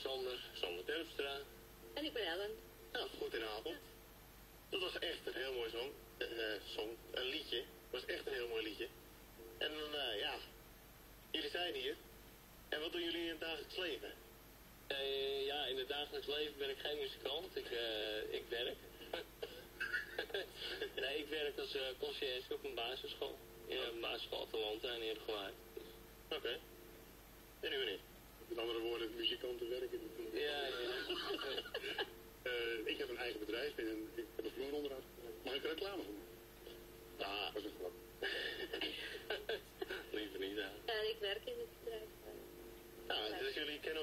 Sander Terpstra. En ik ben Ellen. Nou, goedenavond. Dat was echt een heel mooi song. Een liedje. Dat was echt een heel mooi liedje. En ja, jullie zijn hier. En wat doen jullie in het dagelijks leven? Ja, in het dagelijks leven ben ik geen muzikant. Ik werk. Nee, ik werk als conciërge op een basisschool. In een basisschool Atalanta in Uruguay. Oké. En u meneer? Met andere woorden, muzikanten werken. Ja. Ik heb een eigen bedrijf en ik heb een vloeronderhoud. Mag ik er reclame voor maken? Ah, Dat is een grap. Liever niet, ja. En ik werk in het bedrijf. nou, dus jullie kennen...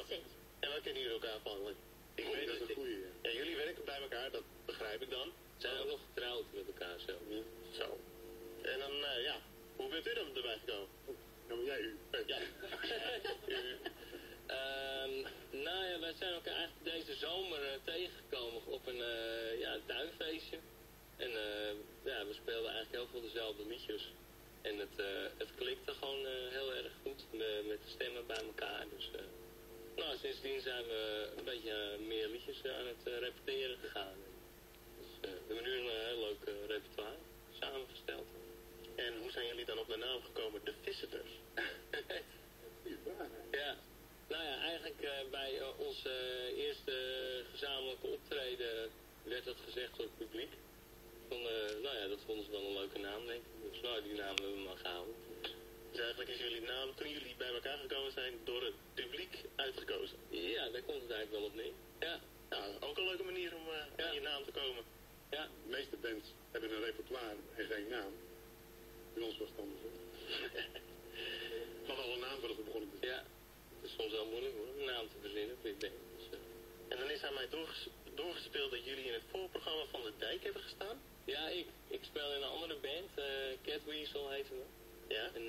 En waar kennen jullie elkaar van? Want ik weet Dat is een goeie, ja. Ja, jullie werken bij elkaar, dat begrijp ik dan. Zijn ook nog getrouwd met elkaar zelf. Zo. En dan, ja, hoe bent u dan erbij gekomen? Nou, maar jij u. Ja. Nou ja, wij zijn elkaar eigenlijk deze zomer tegengekomen op een tuinfeestje. En ja, we speelden eigenlijk heel veel dezelfde liedjes. En het klikte gewoon heel erg goed met de stemmen bij elkaar. Dus nou, sindsdien zijn we een beetje meer liedjes aan het repeteren gegaan. Dus we hebben nu een heel leuk repertoire samengesteld. En hoe zijn jullie dan op de naam gekomen? The Visitors. Goeie vraag, hè? Ja, nou ja, eigenlijk bij ons eerste gezamenlijke optreden werd dat gezegd door het publiek. Nou ja, dat vonden ze wel een leuke naam, denk ik. Dus nou, die naam hebben we maar gehouden. Dus eigenlijk is jullie naam, toen jullie bij elkaar gekomen zijn, door het publiek uitgekozen. Ja, daar komt het eigenlijk wel op neer. Ja, Nou, ook een leuke manier om aan je naam te komen. ja. De meeste bands hebben een repertoire en geen naam. Bij ons was het andersom. Maar wel een naam voordat we begonnen te Ja, het is soms wel moeilijk hoor, een naam te verzinnen voor je band. Dus, En dan is aan mij doorgespeeld dat jullie in het voorprogramma van de Dijk hebben gestaan. ja, ik speel in een andere band, Catweasel heette we. Ja. En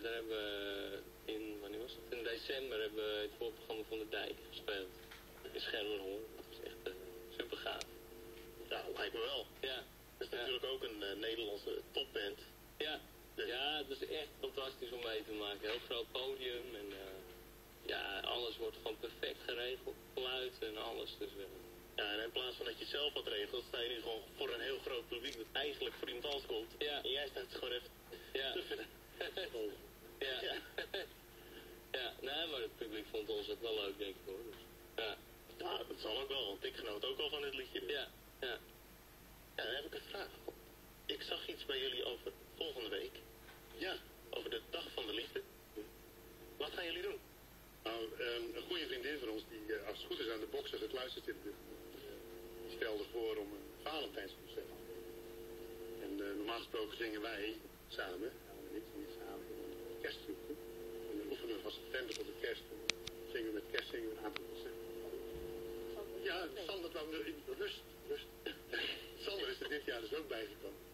daar hebben we wanneer was het? In december hebben we het voorprogramma van de Dijk gespeeld. In Schermerhorn. Dat was echt super gaaf. Ja, lijkt me wel. Ja, Dat is natuurlijk ook een Nederlandse topband. ja. Ja, het is echt fantastisch om mee te maken. Heel groot podium en ja, alles wordt gewoon perfect geregeld. Geluid en alles. Dus, Ja, en in plaats van dat je zelf wat regelt, sta je nu gewoon voor een heel groot publiek dat eigenlijk voor iemand anders komt. Ja. En jij staat gewoon even ja. te vinden. Ja. Ja. Ja, nee, maar het publiek vond ons ook wel leuk, denk ik hoor. Dus, ja. Ja, dat zal ook wel, want ik genoot ook al van dit liedje. Dus. Ja, ja. Ja, dan heb ik een vraag. Ik zag iets bij jullie over volgende week. Ja. Over de Dag van de Liefde. Wat gaan jullie doen? Nou, een goede vriendin van ons, die als het goed is aan de boksen gekluisterd zit, die stelde voor om een Valentijnsconcert te doen. En normaal gesproken zingen wij samen, en ik niet samen, in een kerstgroepje. En dan oefenen we van september tot de kerst. En dan zingen we met kerst zingen we een aantal concerten. Ja, Sander kwam er in rust. Sander is er dit jaar dus ook bijgekomen.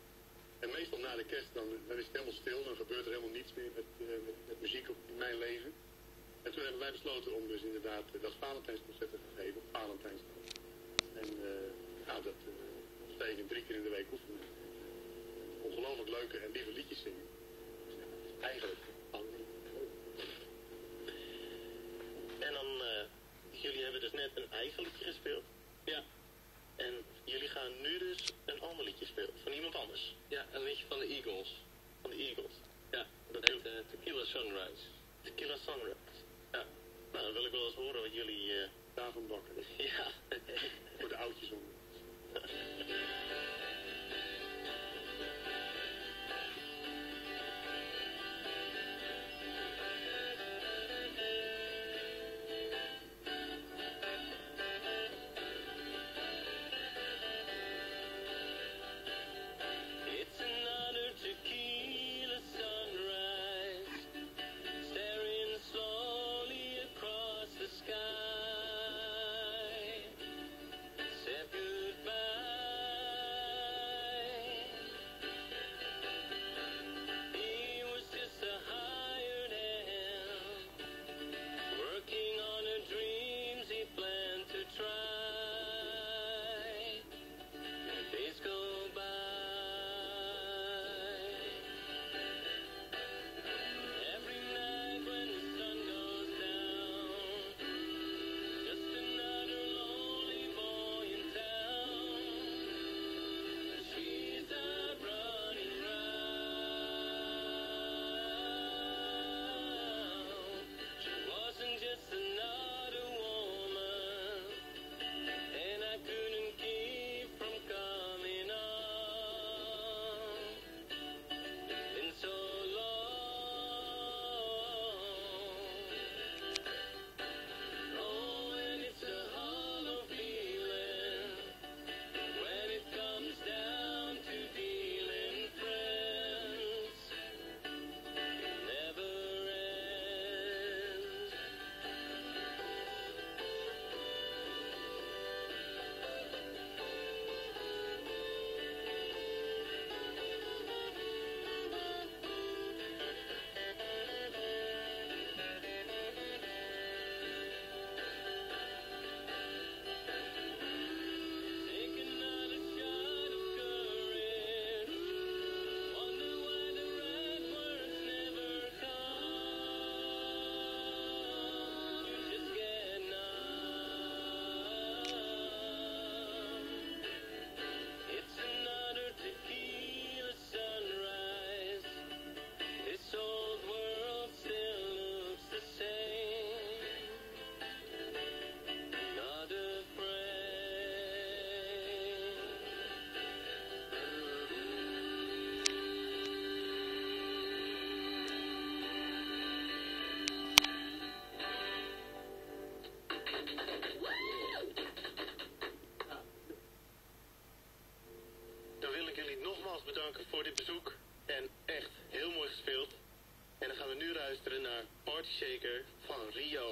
En meestal na de kerst, dan is het helemaal stil, dan gebeurt er helemaal niets meer met muziek in mijn leven. En toen hebben wij besloten om dus inderdaad dat Valentijnsconcert te gaan geven op Valentijnsdag. En nou, dat steken 3 keer in de week oefenen. Ongelooflijk leuke en lieve liedjes zingen. Dus, ja, het is eigenlijk En dan, jullie hebben dus net een eigen liedje gespeeld. Ja, En jullie gaan nu dus een ander liedje spelen, van iemand anders. ja, een liedje van de Eagles. Van de Eagles. Ja, Dat heet Tequila Sunrise. Tequila Sunrise. Ja. Nou, dan wil ik wel eens horen wat jullie... daarvan bakken. Ja. Voor de oudjes om. It's another tequila sunrise, staring slow bedanken voor dit bezoek. En echt heel mooi gespeeld. En dan gaan we nu luisteren naar Party Shaker van Rio.